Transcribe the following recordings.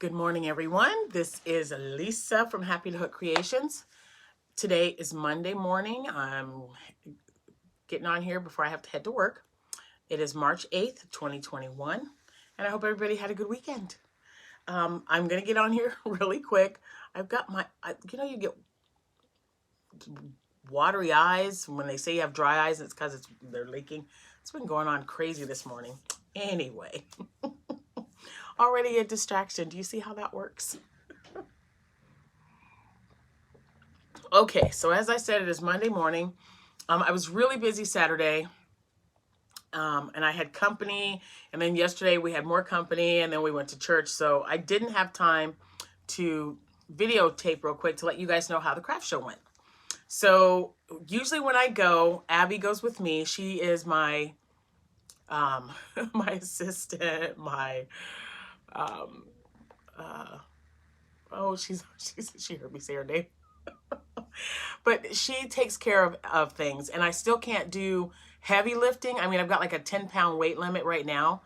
Good morning, everyone. This is Lisa from Happy to Hook Creations. Today is Monday morning. I'm getting on here before I have to head to work. It is March 8th, 2021, and I hope everybody had a good weekend. I'm going to get on here really quick. I've got you get watery eyes when they say you have dry eyes, it's because they're leaking. It's been going on crazy this morning. Anyway, already a distraction. Do you see how that works? Okay, so as I said, it is Monday morning. I was really busy Saturday, and I had company, and then yesterday we had more company, and then we went to church, so I didn't have time to videotape real quick to let you guys know how the craft show went. So usually when I go, Abby goes with me. She is my my assistant, my she heard me say her name. But she takes care of things, and I still can't do heavy lifting. I mean, I've got like a 10-pound weight limit right now,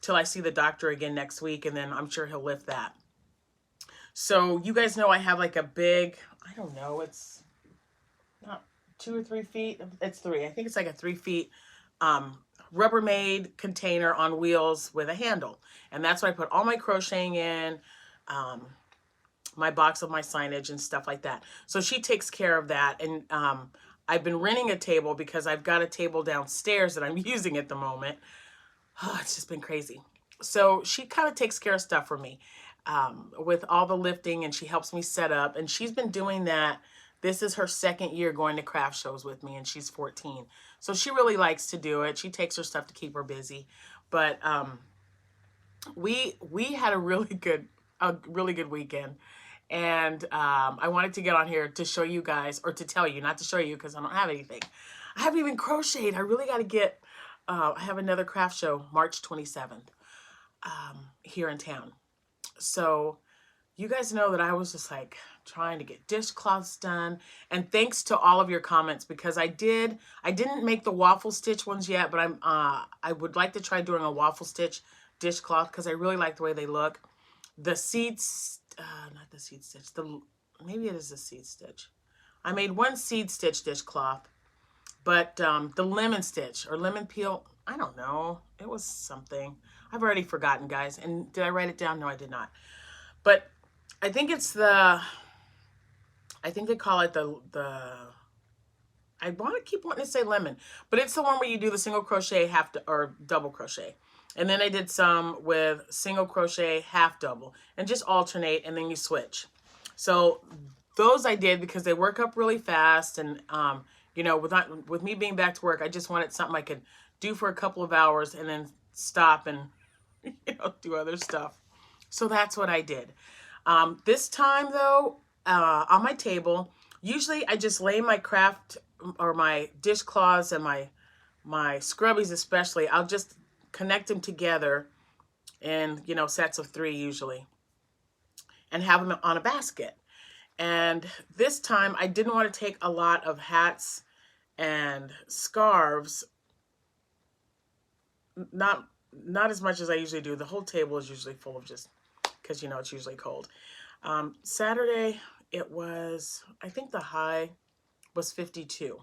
till I see the doctor again next week, and then I'm sure he'll lift that. So you guys know I have like a big, I don't know, it's not 2 or 3 feet. It's 3. I think it's like a 3 feet Rubbermaid container on wheels with a handle. And that's where I put all my crocheting in, my box of my signage and stuff like that. So she takes care of that. And I've been renting a table because I've got a table downstairs that I'm using at the moment. Oh, it's just been crazy. So she kind of takes care of stuff for me with all the lifting, and she helps me set up. And she's been doing that. This is her second year going to craft shows with me, and she's 14. So she really likes to do it. She takes her stuff to keep her busy. But we had a really good weekend. And I wanted to get on here to show you guys, or to tell you, not to show you because I don't have anything. I haven't even crocheted. I really got to get, I have another craft show March 27th here in town. So you guys know that I was just like trying to get dishcloths done. And thanks to all of your comments, because I didn't make the waffle stitch ones yet, but I would like to try doing a waffle stitch dishcloth because I really like the way they look. The seeds, not the seed stitch, maybe it is a seed stitch. I made one seed stitch dishcloth, but the lemon stitch or lemon peel, I don't know. It was something. I've already forgotten, guys. And did I write it down? No, I did not. But I think it's I think they call it I keep wanting to say lemon, but it's the one where you do the single crochet, or double crochet. And then I did some with single crochet, half double, and just alternate, and then you switch. So those I did because they work up really fast. And, you know, with me being back to work, I just wanted something I could do for a couple of hours and then stop and, you know, do other stuff. So that's what I did. This time, though, on my table, usually I just lay my craft or my dishcloths and my scrubbies especially, I'll just connect them together in, you know, sets of 3 usually, and have them on a basket. And this time I didn't want to take a lot of hats and scarves, not as much as I usually do. The whole table is usually full of, just because, you know, it's usually cold. Saturday, it was, I think the high was 52.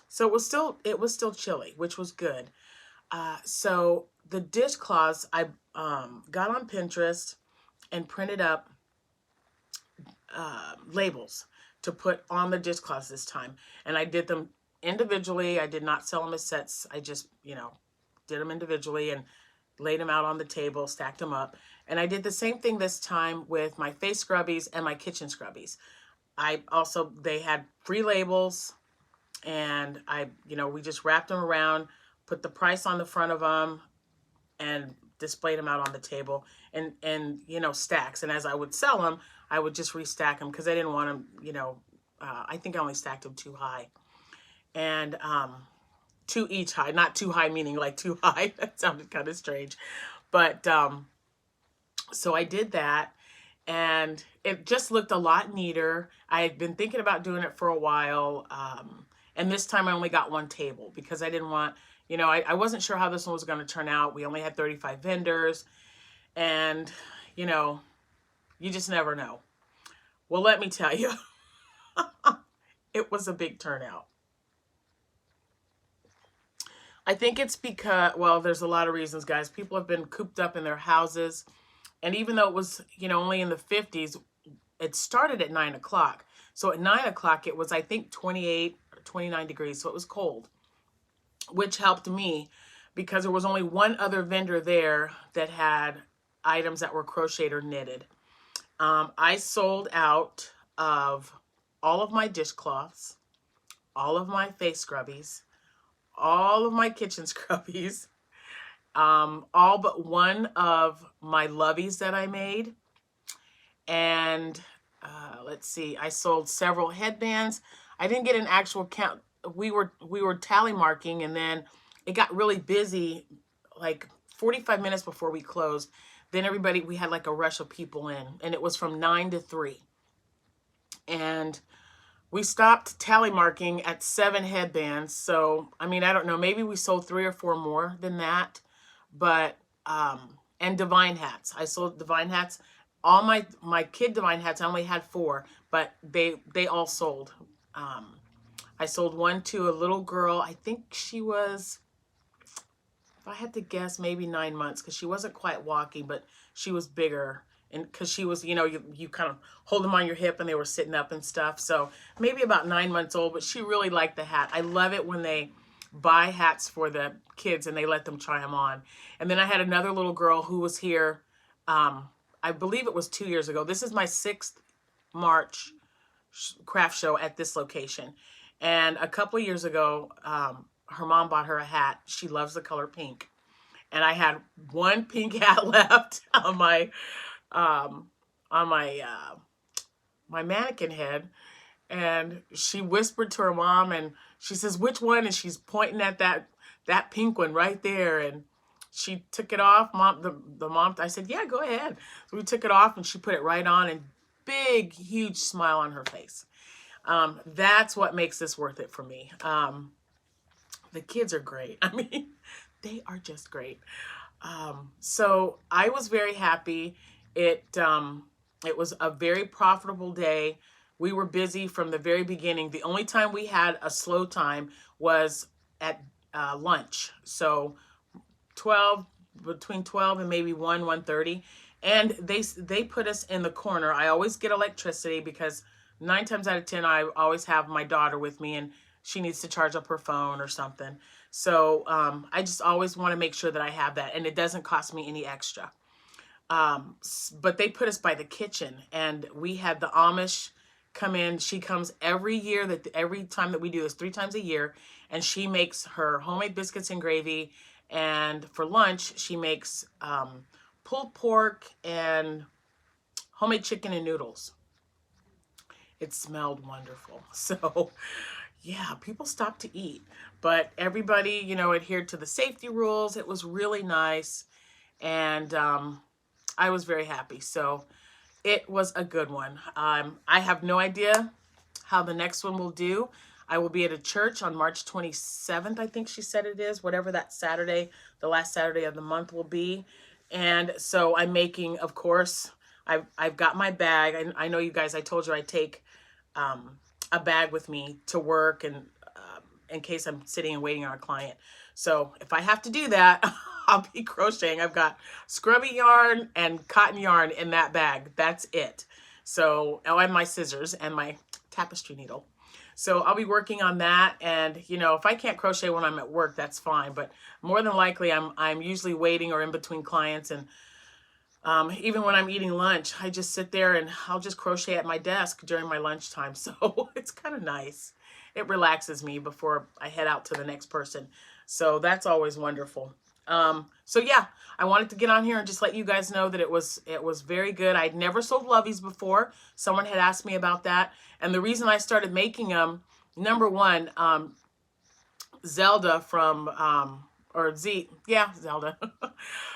So it was still chilly, which was good. So the dishcloths, I got on Pinterest and printed up labels to put on the dishcloths this time. And I did them individually. I did not sell them as sets. I just, you know, did them individually and laid them out on the table, stacked them up. And I did the same thing this time with my face scrubbies and my kitchen scrubbies. They had free labels, and we just wrapped them around, put the price on the front of them, and displayed them out on the table, and you know, stacks. And as I would sell them, I would just restack them because I didn't want them, you know, I think I only stacked them too high. And 2 each high, not too high meaning like too high. That sounded kind of strange. But so I did that, and it just looked a lot neater. I had been thinking about doing it for a while. And this time I only got 1 table because I didn't want, you know, I wasn't sure how this one was going to turn out. We only had 35 vendors. And, you know, you just never know. Well, let me tell you, it was a big turnout. I think it's because, well, there's a lot of reasons, guys. People have been cooped up in their houses. And even though it was, only in the 50s, it started at 9 o'clock. So at 9 o'clock, it was, I think, 28 or 29 degrees. So it was cold, which helped me because there was only one other vendor there that had items that were crocheted or knitted. I sold out of all of my dishcloths, all of my face scrubbies, all of my kitchen scrubbies, all but one of my lovies that I made. And let's see, I sold several headbands. I didn't get an actual count. We were tally marking, and then it got really busy, like 45 minutes before we closed. Then we had like a rush of people in, and it was from 9 to 3. And we stopped tally marking at 7 headbands. So, I mean, I don't know, maybe we sold 3 or 4 more than that. But, and divine hats. I sold divine hats. All my kid divine hats, I only had 4, but they all sold. I sold one to a little girl. I think she was, if I had to guess, maybe 9 months, because she wasn't quite walking, but she was bigger. And because she was, you kind of hold them on your hip and they were sitting up and stuff. So maybe about 9 months old, but she really liked the hat. I love it when they buy hats for the kids and they let them try them on. And then I had another little girl who was here, I believe it was 2 years ago. This is my 6th March craft show at this location. And a couple of years ago, her mom bought her a hat. She loves the color pink. And I had one pink hat left on my my mannequin head. And she whispered to her mom, and she says, "Which one?" And she's pointing at that pink one right there. And she took it off. The mom, I said, "Yeah, go ahead." So we took it off, and she put it right on, and big, huge smile on her face. That's what makes this worth it for me. The kids are great. I mean, they are just great. So I was very happy. It was a very profitable day. We were busy from the very beginning. The only time we had a slow time was at lunch. So between 12 and maybe 1:30. And they put us in the corner. I always get electricity because 9 times out of 10, I always have my daughter with me and she needs to charge up her phone or something. So I just always want to make sure that I have that, and it doesn't cost me any extra. But they put us by the kitchen, and we had the Amish come in. She comes every year, every time that we do this, 3 times a year, and she makes her homemade biscuits and gravy. And for lunch, she makes pulled pork and homemade chicken and noodles. It smelled wonderful. So yeah, people stopped to eat, but everybody, adhered to the safety rules. It was really nice. And I was very happy. So it was a good one. I have no idea how the next one will do. I will be at a church on March 27th, I think she said it is, whatever that Saturday, the last Saturday of the month will be. And so I'm making, of course, I've got my bag. I know you guys, I told you I take a bag with me to work, and in case I'm sitting and waiting on a client. So if I have to do that, I'll be crocheting. I've got scrubby yarn and cotton yarn in that bag. That's it. So, and my scissors and my tapestry needle. So I'll be working on that. And, if I can't crochet when I'm at work, that's fine. But more than likely, I'm usually waiting or in between clients. And even when I'm eating lunch, I just sit there and I'll just crochet at my desk during my lunchtime. So it's kind of nice. It relaxes me before I head out to the next person. So that's always wonderful. So yeah, I wanted to get on here and just let you guys know that it was very good. I'd never sold lovies before. Someone had asked me about that. And the reason I started making them, number one, Zelda from, Zelda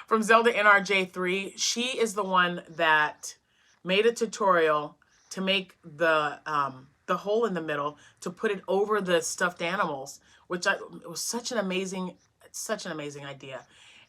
from Zelda NRJ3. She is the one that made a tutorial to make the hole in the middle to put it over the stuffed animals, which it was such an amazing idea.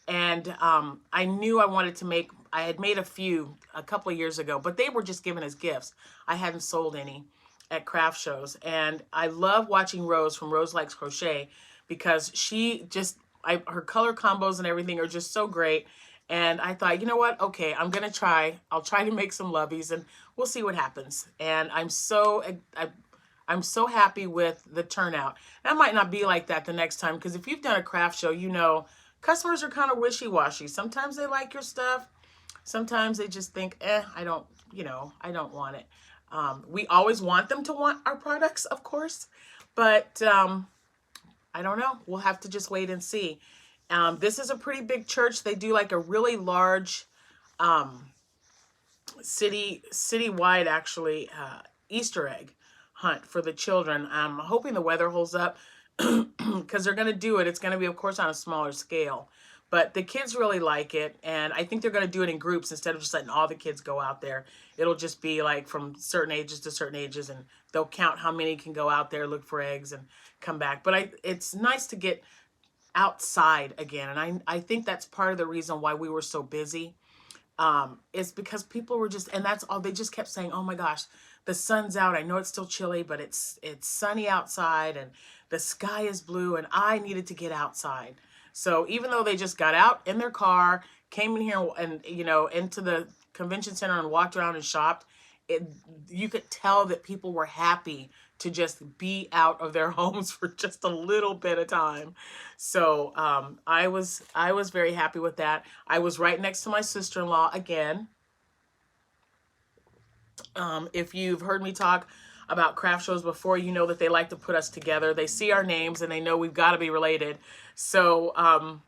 And I knew I wanted to make I had made a few a couple of years ago, but they were just given as gifts. I hadn't sold any at craft shows. And I love watching Rose from Rose Likes Crochet because she just, her color combos and everything are just so great. And I thought, you know what? Okay, I'm going to try. I'll try to make some lovies and we'll see what happens. And I'm so happy with the turnout. That might not be like that the next time, because if you've done a craft show, you know, customers are kind of wishy-washy. Sometimes they like your stuff. Sometimes they just think, I don't, you know, I don't want it. We always want them to want our products, of course, but I don't know. We'll have to just wait and see. This is a pretty big church. They do like a really large citywide, actually, Easter egg hunt for the children. I'm hoping the weather holds up because they're going to do it. It's going to be, of course, on a smaller scale. But the kids really like it, and I think they're going to do it in groups instead of just letting all the kids go out there. It'll just be like from certain ages to certain ages, and they'll count how many can go out there, look for eggs, and come back. But it's nice to get outside again, and I think that's part of the reason why we were so busy. It's because people were just, and that's all, they just kept saying, oh my gosh, the sun's out. I know it's still chilly, but it's sunny outside, and the sky is blue, and I needed to get outside. So even though they just got out in their car, came in here and, you know, into the convention center and walked around and shopped, you could tell that people were happy to just be out of their homes for just a little bit of time. So I was very happy with that. I was right next to my sister-in-law again. If you've heard me talk about craft shows before, you know that they like to put us together. They see our names and they know we've got to be related. So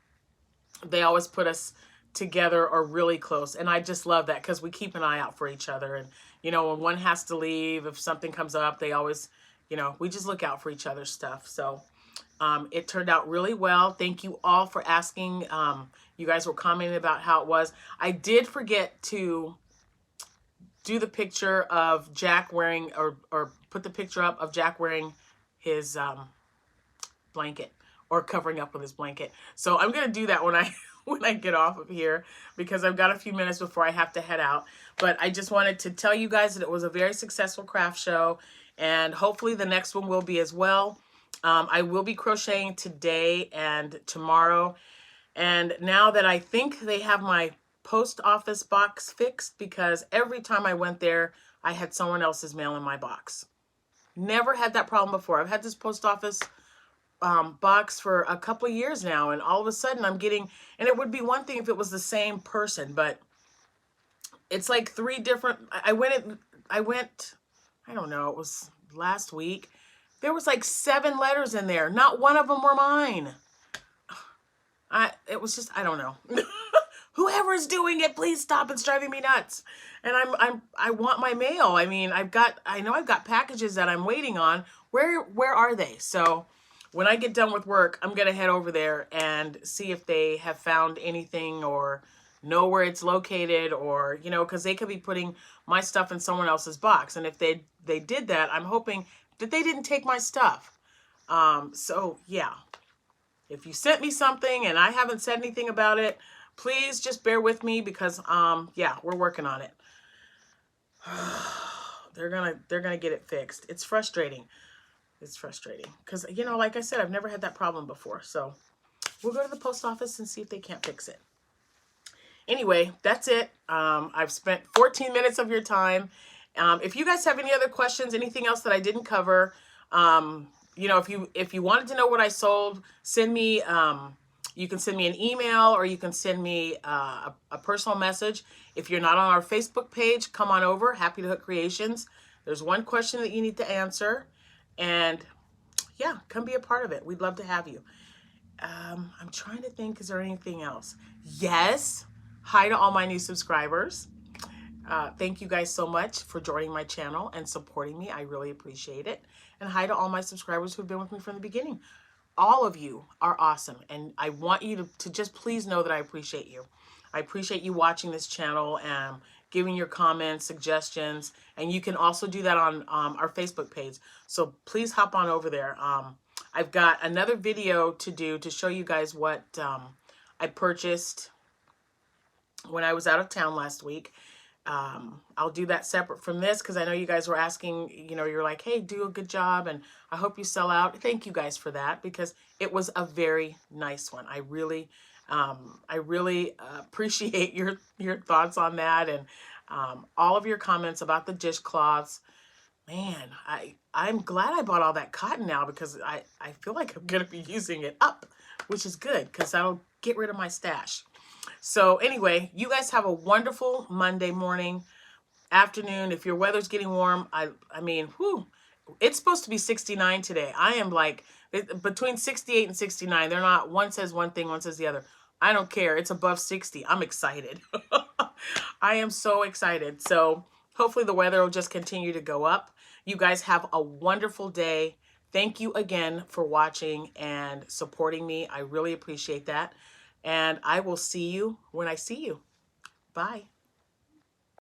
they always put us together or really close. And I just love that because we keep an eye out for each other. And, you know, when one has to leave, if something comes up, they always, you know, we just look out for each other's stuff. So it turned out really well. Thank you all for asking. You guys were commenting about how it was. I did forget to do the picture of Jack wearing, or put the picture up of Jack wearing his blanket, or covering up with his blanket. So I'm going to do that when I get off of here, because I've got a few minutes before I have to head out. But I just wanted to tell you guys that it was a very successful craft show, and hopefully the next one will be as well. I will be crocheting today and tomorrow. And now that I think they have my post office box fixed, because every time I went there, I had someone else's mail in my box. Never had that problem before. I've had this post office box for a couple of years now, and all of a sudden I'm getting, and it would be one thing if it was the same person, but it's like 3 different, I went, I don't know, it was last week. There was like 7 letters in there. Not one of them were mine. It was just, I don't know. Whoever's doing it, please stop. It's driving me nuts. And I want my mail. I mean, I know I've got packages that I'm waiting on. Where are they? So when I get done with work, I'm going to head over there and see if they have found anything, or know where it's located, or, you know, because they could be putting my stuff in someone else's box. And if they did that, I'm hoping that they didn't take my stuff. So yeah, if you sent me something and I haven't said anything about it, please just bear with me, because yeah, we're working on it. They're gonna get it fixed. It's frustrating. It's frustrating because, you know, like I said, I've never had that problem before. So we'll go to the post office and see if they can't fix it. Anyway, that's it. I've spent 14 minutes of your time. If you guys have any other questions, anything else that I didn't cover, you know, if you wanted to know what I sold, send me, you can send me an email, or you can send me a personal message. If you're not on our Facebook page, come on over, Happy to Hook Creations. There's one question that you need to answer, and yeah, come be a part of it. We'd love to have you. I'm trying to think, is there anything else? Yes. Hi to all my new subscribers. Thank you guys so much for joining my channel and supporting me. I really appreciate it. And hi to all my subscribers who've been with me from the beginning. All of you are awesome, and I want you to just please know that I appreciate you. I appreciate you watching this channel and giving your comments, suggestions, and you can also do that on our Facebook page. So please hop on over there. I've got another video to do to show you guys what I purchased when I was out of town last week. I'll do that separate from this because I know you guys were asking, you know, you're like, hey, do a good job and I hope you sell out. Thank you guys for that because it was a very nice one. I really appreciate your thoughts on that and all of your comments about the dishcloths. Man, I'm glad I bought all that cotton now because I feel like I'm going to be using it up, which is good because that'll get rid of my stash. So anyway, you guys have a wonderful Monday morning, afternoon. If your weather's getting warm, I mean, whew, it's supposed to be 69 today. I am like between 68 and 69. They're not, one says one thing, one says the other. I don't care. It's above 60. I'm excited. I am so excited. So hopefully the weather will just continue to go up. You guys have a wonderful day. Thank you again for watching and supporting me. I really appreciate that. And I will see you when I see you. Bye.